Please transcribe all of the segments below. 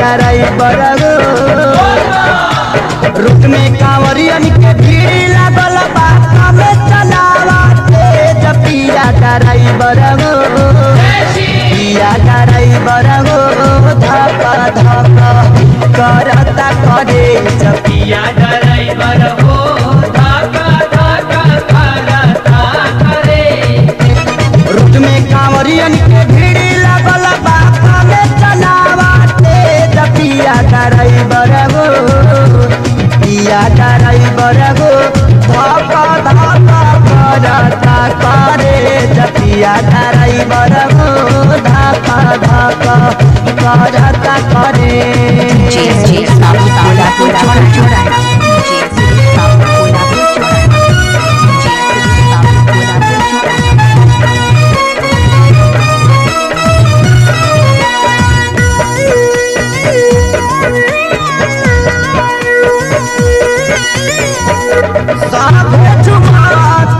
driver हो रुक में कांवरियन के भीड़ लागल बा में चलावा तेज पिया ड्राइवर हो पिया ड्राइवर हो धक्का धक्का करता करे पिया ड्राइवर हो धक्का धक्का करता करे रुक में कांवरियन के भीड़ लागल बा में चलावा तेज पिया ड्राइवर हो पिया ड्राइवर हो धक्का धक्का करता करे पिया ड्राइवर हो धक्का धक्का करता करे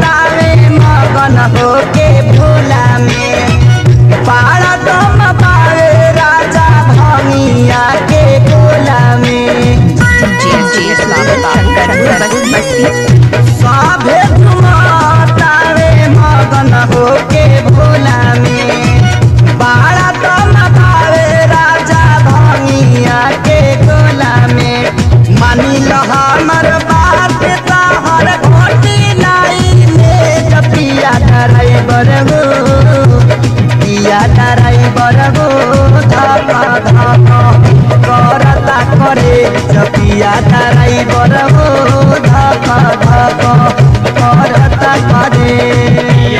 मगन होके भोला में पाड़ा दम पावे राजा भंगिया के गोला में साभे झुमतावे मगन होके भोला में पाड़ा दम पावे राजा भंगिया के गोला में मानी लो हमर बात हर घोटी नाई में पिया ड्राइवर हो पिया ड्राइवर हो धक्का धक्का करता करे पिया ड्राइवर हो धक्का धक्का करता करे